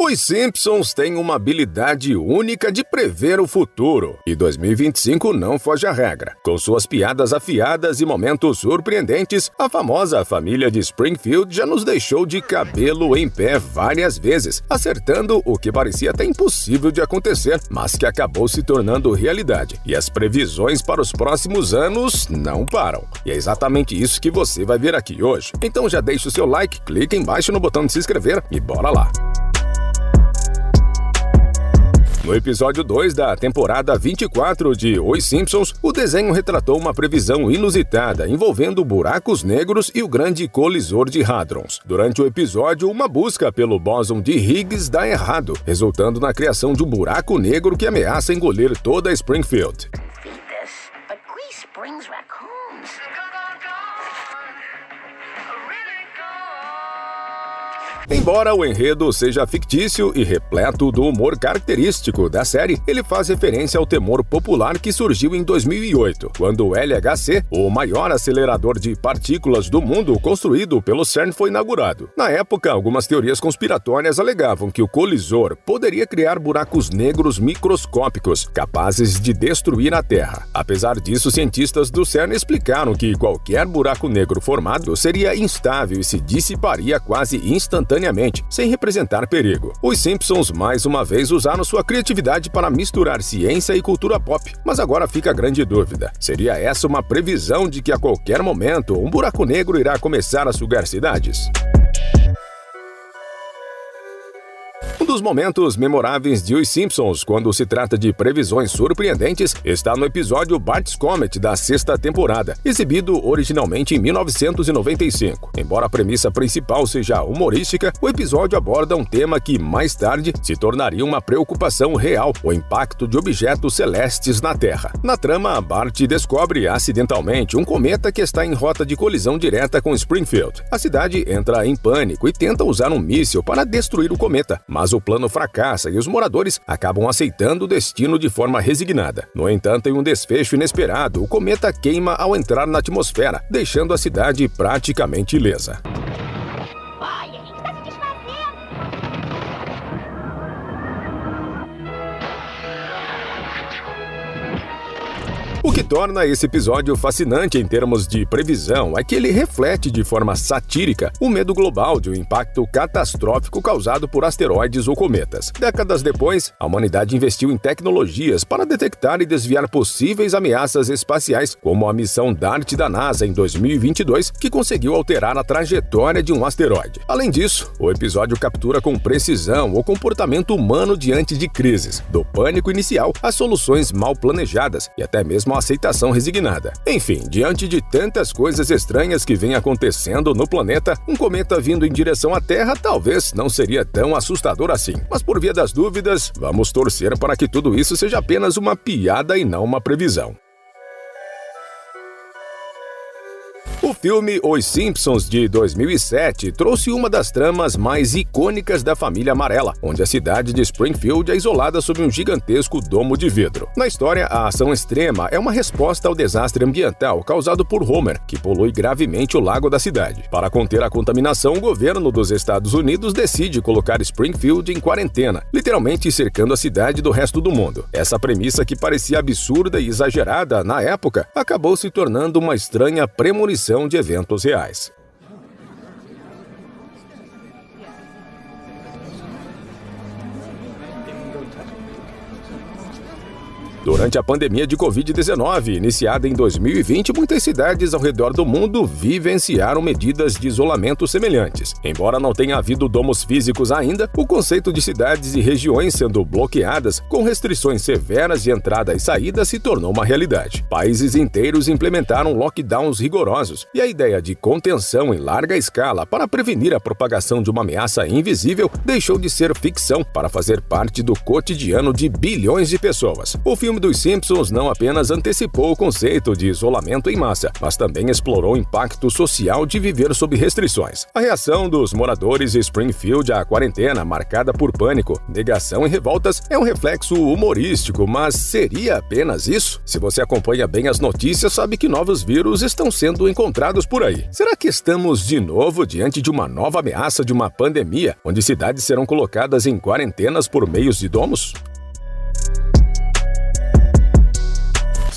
Os Simpsons têm uma habilidade única de prever o futuro, e 2025 não foge à regra. Com suas piadas afiadas e momentos surpreendentes, a famosa família de Springfield já nos deixou de cabelo em pé várias vezes, acertando o que parecia até impossível de acontecer, mas que acabou se tornando realidade. E as previsões para os próximos anos não param. E é exatamente isso que você vai ver aqui hoje. Então já deixa o seu like, clica embaixo no botão de se inscrever e bora lá! No episódio 2 da temporada 24 de Os Simpsons, o desenho retratou uma previsão inusitada envolvendo buracos negros e o grande colisor de hadrons. Durante o episódio, uma busca pelo bóson de Higgs dá errado, resultando na criação de um buraco negro que ameaça engolir toda Springfield. Embora o enredo seja fictício e repleto do humor característico da série, ele faz referência ao temor popular que surgiu em 2008, quando o LHC, o maior acelerador de partículas do mundo construído pelo CERN, foi inaugurado. Na época, algumas teorias conspiratórias alegavam que o colisor poderia criar buracos negros microscópicos, capazes de destruir a Terra. Apesar disso, cientistas do CERN explicaram que qualquer buraco negro formado seria instável e se dissiparia quase instantaneamente, sem representar perigo. Os Simpsons mais uma vez usaram sua criatividade para misturar ciência e cultura pop, mas agora fica a grande dúvida: seria essa uma previsão de que a qualquer momento um buraco negro irá começar a sugar cidades? Um dos momentos memoráveis de Os Simpsons, quando se trata de previsões surpreendentes, está no episódio Bart's Comet da sexta temporada, exibido originalmente em 1995. Embora a premissa principal seja humorística, o episódio aborda um tema que, mais tarde, se tornaria uma preocupação real: o impacto de objetos celestes na Terra. Na trama, Bart descobre acidentalmente um cometa que está em rota de colisão direta com Springfield. A cidade entra em pânico e tenta usar um míssil para destruir o cometa, mas o plano fracassa e os moradores acabam aceitando o destino de forma resignada. No entanto, em um desfecho inesperado, o cometa queima ao entrar na atmosfera, deixando a cidade praticamente ilesa. O que torna esse episódio fascinante em termos de previsão é que ele reflete de forma satírica o medo global de um impacto catastrófico causado por asteroides ou cometas. Décadas depois, a humanidade investiu em tecnologias para detectar e desviar possíveis ameaças espaciais, como a missão DART da NASA em 2022, que conseguiu alterar a trajetória de um asteroide. Além disso, o episódio captura com precisão o comportamento humano diante de crises, do pânico inicial às soluções mal planejadas e até mesmo a aceitação resignada. Enfim, diante de tantas coisas estranhas que vêm acontecendo no planeta, um cometa vindo em direção à Terra talvez não seria tão assustador assim. Mas por via das dúvidas, vamos torcer para que tudo isso seja apenas uma piada e não uma previsão. O filme Os Simpsons, de 2007, trouxe uma das tramas mais icônicas da família amarela, onde a cidade de Springfield é isolada sob um gigantesco domo de vidro. Na história, a ação extrema é uma resposta ao desastre ambiental causado por Homer, que polui gravemente o lago da cidade. Para conter a contaminação, o governo dos Estados Unidos decide colocar Springfield em quarentena, literalmente cercando a cidade do resto do mundo. Essa premissa, que parecia absurda e exagerada na época, acabou se tornando uma estranha premonição de eventos reais. Durante a pandemia de Covid-19, iniciada em 2020, muitas cidades ao redor do mundo vivenciaram medidas de isolamento semelhantes. Embora não tenha havido domos físicos ainda, o conceito de cidades e regiões sendo bloqueadas com restrições severas de entrada e saída se tornou uma realidade. Países inteiros implementaram lockdowns rigorosos, e a ideia de contenção em larga escala para prevenir a propagação de uma ameaça invisível deixou de ser ficção para fazer parte do cotidiano de bilhões de pessoas. O filme filme dos Simpsons não apenas antecipou o conceito de isolamento em massa, mas também explorou o impacto social de viver sob restrições. A reação dos moradores de Springfield à quarentena, marcada por pânico, negação e revoltas, é um reflexo humorístico, mas seria apenas isso? Se você acompanha bem as notícias, sabe que novos vírus estão sendo encontrados por aí. Será que estamos de novo diante de uma nova ameaça de uma pandemia, onde cidades serão colocadas em quarentenas por meios de domos?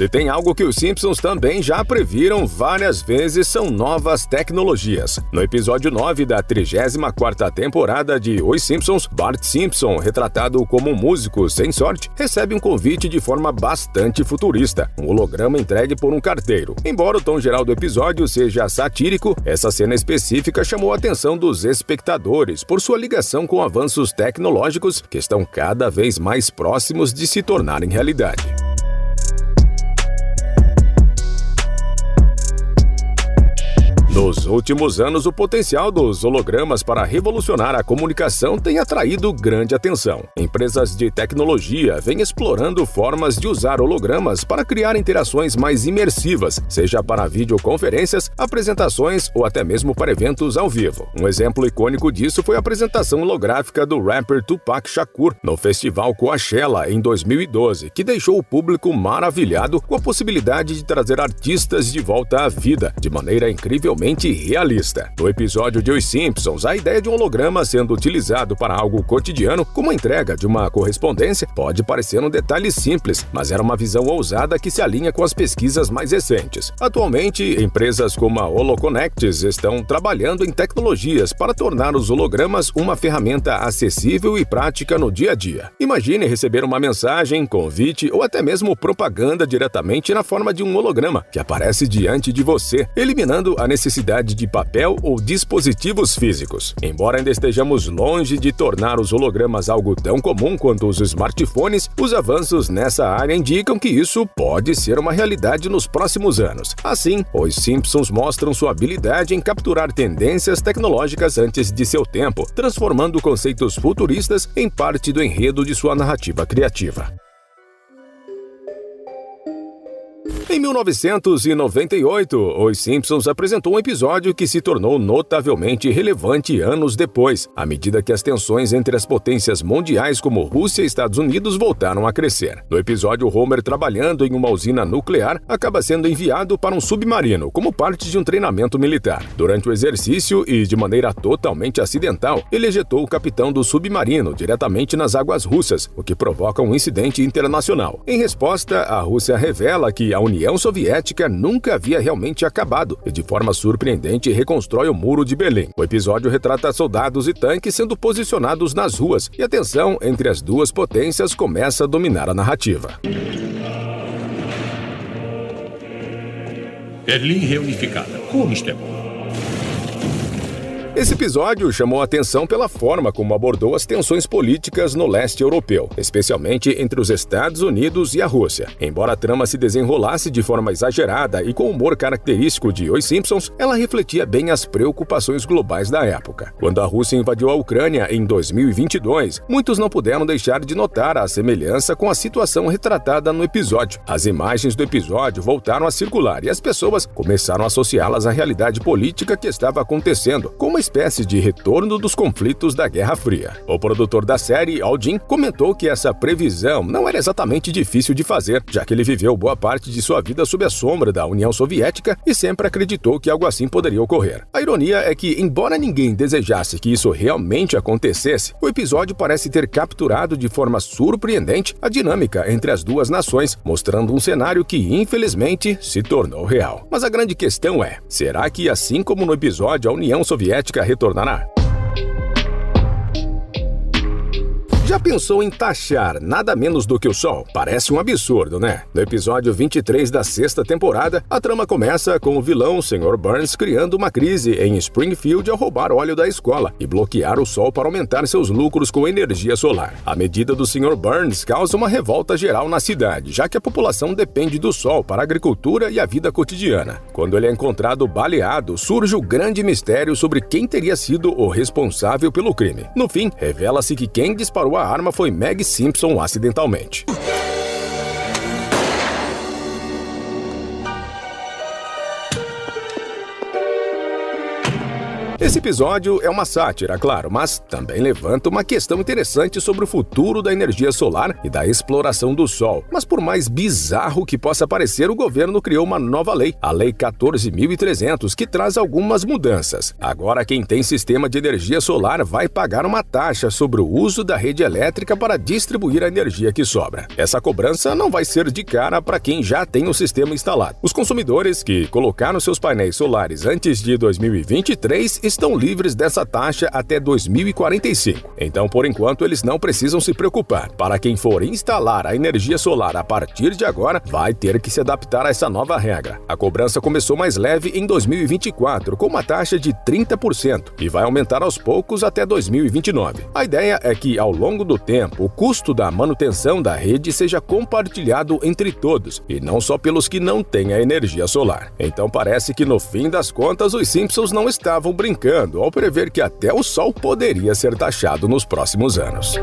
Se tem algo que os Simpsons também já previram várias vezes, são novas tecnologias. No episódio 9 da 34ª temporada de Os Simpsons, Bart Simpson, retratado como um músico sem sorte, recebe um convite de forma bastante futurista, um holograma entregue por um carteiro. Embora o tom geral do episódio seja satírico, essa cena específica chamou a atenção dos espectadores por sua ligação com avanços tecnológicos que estão cada vez mais próximos de se tornarem realidade. Nos últimos anos, o potencial dos hologramas para revolucionar a comunicação tem atraído grande atenção. Empresas de tecnologia vêm explorando formas de usar hologramas para criar interações mais imersivas, seja para videoconferências, apresentações ou até mesmo para eventos ao vivo. Um exemplo icônico disso foi a apresentação holográfica do rapper Tupac Shakur no festival Coachella em 2012, que deixou o público maravilhado com a possibilidade de trazer artistas de volta à vida, de maneira incrivelmente realista. No episódio de Os Simpsons, a ideia de um holograma sendo utilizado para algo cotidiano, como a entrega de uma correspondência, pode parecer um detalhe simples, mas era uma visão ousada que se alinha com as pesquisas mais recentes. Atualmente, empresas como a HoloConnects estão trabalhando em tecnologias para tornar os hologramas uma ferramenta acessível e prática no dia a dia. Imagine receber uma mensagem, convite ou até mesmo propaganda diretamente na forma de um holograma que aparece diante de você, eliminando a necessidade de papel ou dispositivos físicos. Embora ainda estejamos longe de tornar os hologramas algo tão comum quanto os smartphones, os avanços nessa área indicam que isso pode ser uma realidade nos próximos anos. Assim, os Simpsons mostram sua habilidade em capturar tendências tecnológicas antes de seu tempo, transformando conceitos futuristas em parte do enredo de sua narrativa criativa. Em 1998, Os Simpsons apresentou um episódio que se tornou notavelmente relevante anos depois, à medida que as tensões entre as potências mundiais como Rússia e Estados Unidos voltaram a crescer. No episódio, Homer, trabalhando em uma usina nuclear, acaba sendo enviado para um submarino como parte de um treinamento militar. Durante o exercício, e de maneira totalmente acidental, ele ejetou o capitão do submarino diretamente nas águas russas, o que provoca um incidente internacional. Em resposta, a Rússia revela que a União Soviética nunca havia realmente acabado e, de forma surpreendente, reconstrói o Muro de Berlim. O episódio retrata soldados e tanques sendo posicionados nas ruas e a tensão entre as duas potências começa a dominar a narrativa. Berlim reunificada. Como isto é bom. Esse episódio chamou a atenção pela forma como abordou as tensões políticas no leste europeu, especialmente entre os Estados Unidos e a Rússia. Embora a trama se desenrolasse de forma exagerada e com o humor característico de Os Simpsons, ela refletia bem as preocupações globais da época. Quando a Rússia invadiu a Ucrânia em 2022, muitos não puderam deixar de notar a semelhança com a situação retratada no episódio. As imagens do episódio voltaram a circular e as pessoas começaram a associá-las à realidade política que estava acontecendo, como uma espécie de retorno dos conflitos da Guerra Fria. O produtor da série, Al Jean, comentou que essa previsão não era exatamente difícil de fazer, já que ele viveu boa parte de sua vida sob a sombra da União Soviética e sempre acreditou que algo assim poderia ocorrer. A ironia é que, embora ninguém desejasse que isso realmente acontecesse, o episódio parece ter capturado de forma surpreendente a dinâmica entre as duas nações, mostrando um cenário que, infelizmente, se tornou real. Mas a grande questão é, será que, assim como no episódio, a União Soviética retornará? Já pensou em taxar nada menos do que o Sol? Parece um absurdo, né? No episódio 23 da 6ª temporada, a trama começa com o vilão Sr. Burns criando uma crise em Springfield ao roubar óleo da escola e bloquear o Sol para aumentar seus lucros com energia solar. A medida do Sr. Burns causa uma revolta geral na cidade, já que a população depende do Sol para a agricultura e a vida cotidiana. Quando ele é encontrado baleado, surge o grande mistério sobre quem teria sido o responsável pelo crime. No fim, revela-se que quem disparou a arma foi Meg Simpson acidentalmente. Esse episódio é uma sátira, claro, mas também levanta uma questão interessante sobre o futuro da energia solar e da exploração do Sol. Mas por mais bizarro que possa parecer, o governo criou uma nova lei, a Lei 14.300, que traz algumas mudanças. Agora, quem tem sistema de energia solar vai pagar uma taxa sobre o uso da rede elétrica para distribuir a energia que sobra. Essa cobrança não vai ser de cara para quem já tem o sistema instalado. Os consumidores que colocaram seus painéis solares antes de 2023 estão livres dessa taxa até 2045. Então, por enquanto, eles não precisam se preocupar. Para quem for instalar a energia solar a partir de agora, vai ter que se adaptar a essa nova regra. A cobrança começou mais leve em 2024, com uma taxa de 30%, e vai aumentar aos poucos até 2029. A ideia é que, ao longo do tempo, o custo da manutenção da rede seja compartilhado entre todos, e não só pelos que não têm a energia solar. Então parece que, no fim das contas, os Simpsons não estavam brincando ao prever que até o Sol poderia ser taxado nos próximos anos.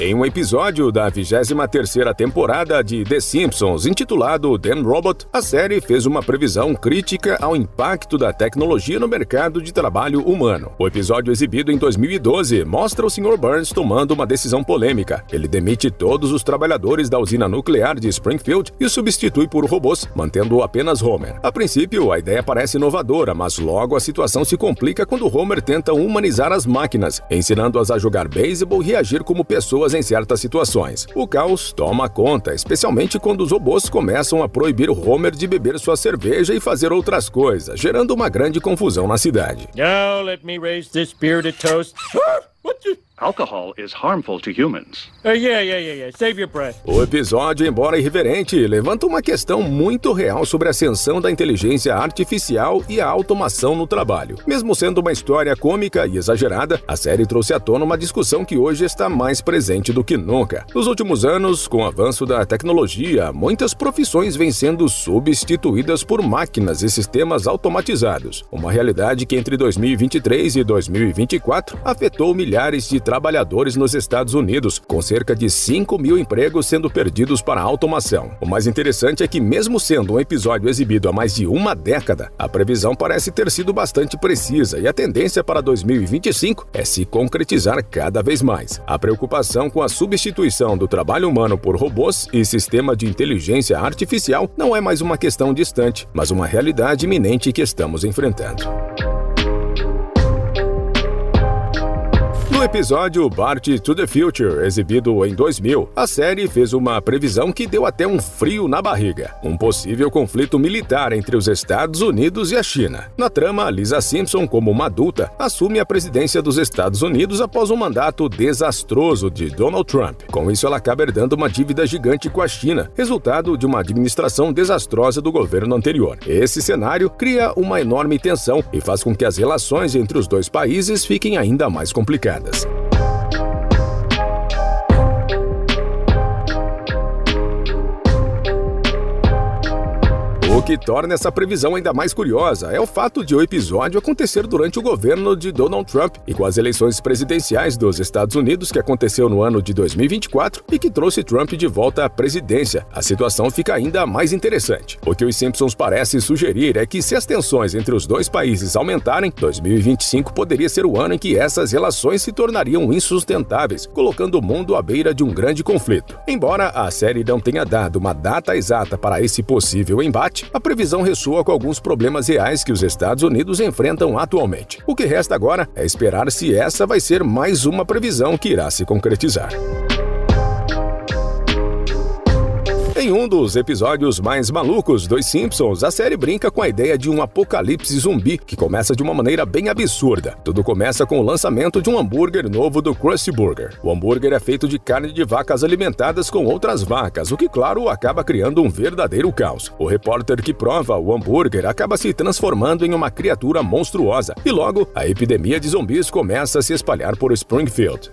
Em um episódio da 23ª temporada de The Simpsons, intitulado Dan Robot, a série fez uma previsão crítica ao impacto da tecnologia no mercado de trabalho humano. O episódio, exibido em 2012, mostra o Sr. Burns tomando uma decisão polêmica. Ele demite todos os trabalhadores da usina nuclear de Springfield e substitui por robôs, mantendo apenas Homer. A princípio, a ideia parece inovadora, mas logo a situação se complica quando Homer tenta humanizar as máquinas, ensinando-as a jogar beisebol e reagir como pessoas em certas situações. O caos toma conta, especialmente quando os robôs começam a proibir Homer de beber sua cerveja e fazer outras coisas, gerando uma grande confusão na cidade. Now let me raise this beer to toast. What the? Alcohol is harmful to humans. Yeah. Save your breath. O episódio, embora irreverente, levanta uma questão muito real sobre a ascensão da inteligência artificial e a automação no trabalho. Mesmo sendo uma história cômica e exagerada, a série trouxe à tona uma discussão que hoje está mais presente do que nunca. Nos últimos anos, com o avanço da tecnologia, muitas profissões vêm sendo substituídas por máquinas e sistemas automatizados. Uma realidade que entre 2023 e 2024 afetou milhares de trabalhadores nos Estados Unidos, com cerca de 5 mil empregos sendo perdidos para a automação. O mais interessante é que, mesmo sendo um episódio exibido há mais de uma década, a previsão parece ter sido bastante precisa e a tendência para 2025 é se concretizar cada vez mais. A preocupação com a substituição do trabalho humano por robôs e sistema de inteligência artificial não é mais uma questão distante, mas uma realidade iminente que estamos enfrentando. No episódio Bart to the Future, exibido em 2000, a série fez uma previsão que deu até um frio na barriga: um possível conflito militar entre os Estados Unidos e a China. Na trama, Lisa Simpson, como uma adulta, assume a presidência dos Estados Unidos após um mandato desastroso de Donald Trump. Com isso, ela acaba herdando uma dívida gigante com a China, resultado de uma administração desastrosa do governo anterior. Esse cenário cria uma enorme tensão e faz com que as relações entre os dois países fiquem ainda mais complicadas. O que torna essa previsão ainda mais curiosa é o fato de o episódio acontecer durante o governo de Donald Trump e com as eleições presidenciais dos Estados Unidos, que aconteceu no ano de 2024 e que trouxe Trump de volta à presidência. A situação fica ainda mais interessante. O que os Simpsons parecem sugerir é que, se as tensões entre os dois países aumentarem, 2025 poderia ser o ano em que essas relações se tornariam insustentáveis, colocando o mundo à beira de um grande conflito. Embora a série não tenha dado uma data exata para esse possível embate, a previsão ressoa com alguns problemas reais que os Estados Unidos enfrentam atualmente. O que resta agora é esperar se essa vai ser mais uma previsão que irá se concretizar. Em um dos episódios mais malucos dos Simpsons, a série brinca com a ideia de um apocalipse zumbi que começa de uma maneira bem absurda. Tudo começa com o lançamento de um hambúrguer novo do Krusty Burger. O hambúrguer é feito de carne de vacas alimentadas com outras vacas, o que, claro, acaba criando um verdadeiro caos. O repórter que prova o hambúrguer acaba se transformando em uma criatura monstruosa e logo a epidemia de zumbis começa a se espalhar por Springfield.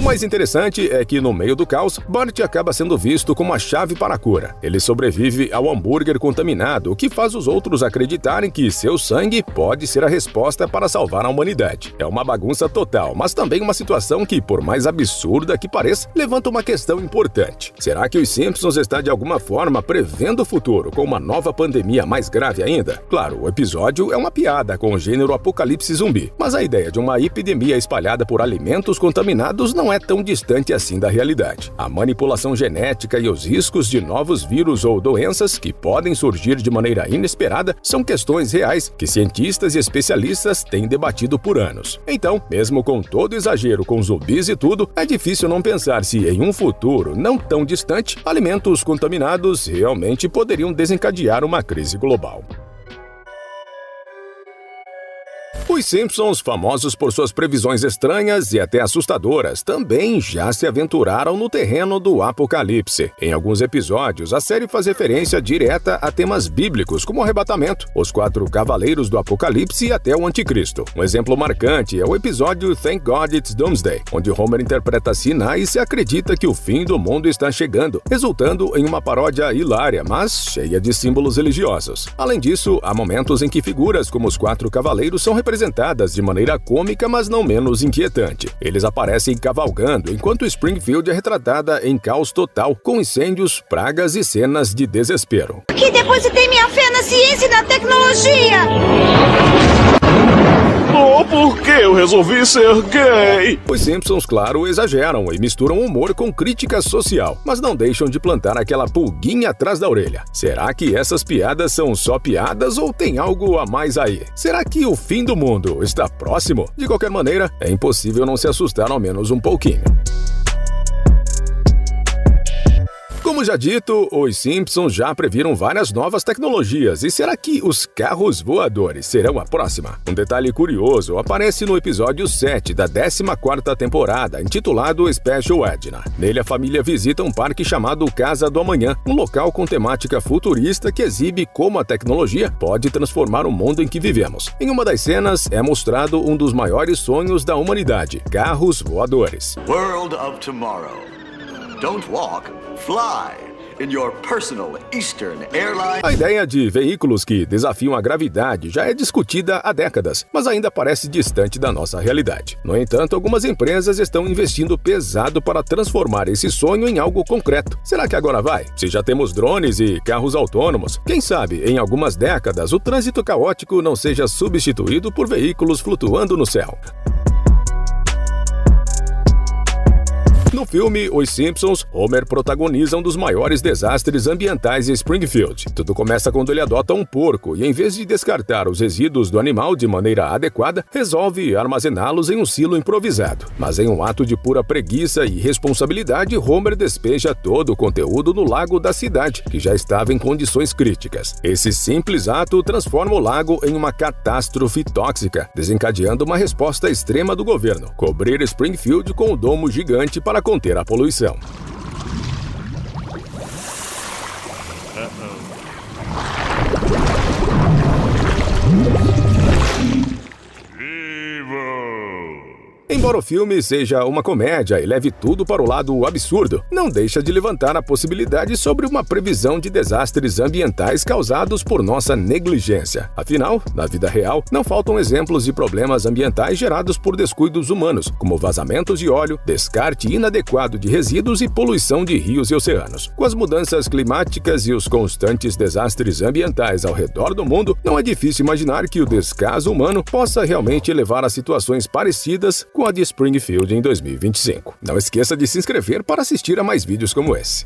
mais interessante é que, no meio do caos, Bart acaba sendo visto como a chave para a cura. Ele sobrevive ao hambúrguer contaminado, o que faz os outros acreditarem que seu sangue pode ser a resposta para salvar a humanidade. É uma bagunça total, mas também uma situação que, por mais absurda que pareça, levanta uma questão importante. Será que os Simpsons está de alguma forma prevendo o futuro com uma nova pandemia mais grave ainda? Claro, o episódio é uma piada com o gênero apocalipse zumbi, mas a ideia de uma epidemia espalhada por alimentos contaminados não é tão distante assim da realidade. A manipulação genética e os riscos de novos vírus ou doenças que podem surgir de maneira inesperada são questões reais que cientistas e especialistas têm debatido por anos. Então, mesmo com todo exagero com zumbis e tudo, é difícil não pensar se em um futuro não tão distante, alimentos contaminados realmente poderiam desencadear uma crise global. Os Simpsons, famosos por suas previsões estranhas e até assustadoras, também já se aventuraram no terreno do apocalipse. Em alguns episódios, a série faz referência direta a temas bíblicos, como o arrebatamento, os 4 cavaleiros do apocalipse e até o anticristo. Um exemplo marcante é o episódio Thank God It's Doomsday, onde Homer interpreta sinais e acredita que o fim do mundo está chegando, resultando em uma paródia hilária, mas cheia de símbolos religiosos. Além disso, há momentos em que figuras como os 4 cavaleiros são representadas de maneira cômica, mas não menos inquietante. Eles aparecem cavalgando, enquanto Springfield é retratada em caos total, com incêndios, pragas e cenas de desespero. Que depositei minha fé na ciência e na tecnologia! Oh, por que eu resolvi ser gay? Os Simpsons, claro, exageram e misturam humor com crítica social, mas não deixam de plantar aquela pulguinha atrás da orelha. Será que essas piadas são só piadas ou tem algo a mais aí? Será que o fim do mundo está próximo? De qualquer maneira, é impossível não se assustar ao menos um pouquinho. Como já dito, os Simpsons já previram várias novas tecnologias, e será que os carros voadores serão a próxima? Um detalhe curioso aparece no episódio 7 da 14ª temporada, intitulado Special Edna. Nele, a família visita um parque chamado Casa do Amanhã, um local com temática futurista que exibe como a tecnologia pode transformar o mundo em que vivemos. Em uma das cenas, é mostrado um dos maiores sonhos da humanidade, carros voadores. World of tomorrow. Don't walk, fly in your personal Eastern Airlines. A ideia de veículos que desafiam a gravidade já é discutida há décadas, mas ainda parece distante da nossa realidade. No entanto, algumas empresas estão investindo pesado para transformar esse sonho em algo concreto. Será que agora vai? Se já temos drones e carros autônomos, quem sabe em algumas décadas o trânsito caótico não seja substituído por veículos flutuando no céu. No filme Os Simpsons, Homer protagoniza um dos maiores desastres ambientais em Springfield. Tudo começa quando ele adota um porco e, em vez de descartar os resíduos do animal de maneira adequada, resolve armazená-los em um silo improvisado. Mas em um ato de pura preguiça e irresponsabilidade, Homer despeja todo o conteúdo no lago da cidade, que já estava em condições críticas. Esse simples ato transforma o lago em uma catástrofe tóxica, desencadeando uma resposta extrema do governo: cobrir Springfield com um domo gigante para conter a poluição. Embora o filme seja uma comédia e leve tudo para o lado absurdo, não deixa de levantar a possibilidade sobre uma previsão de desastres ambientais causados por nossa negligência. Afinal, na vida real, não faltam exemplos de problemas ambientais gerados por descuidos humanos, como vazamentos de óleo, descarte inadequado de resíduos e poluição de rios e oceanos. Com as mudanças climáticas e os constantes desastres ambientais ao redor do mundo, não é difícil imaginar que o descaso humano possa realmente levar a situações parecidas com a de Springfield em 2025. Não esqueça de se inscrever para assistir a mais vídeos como esse.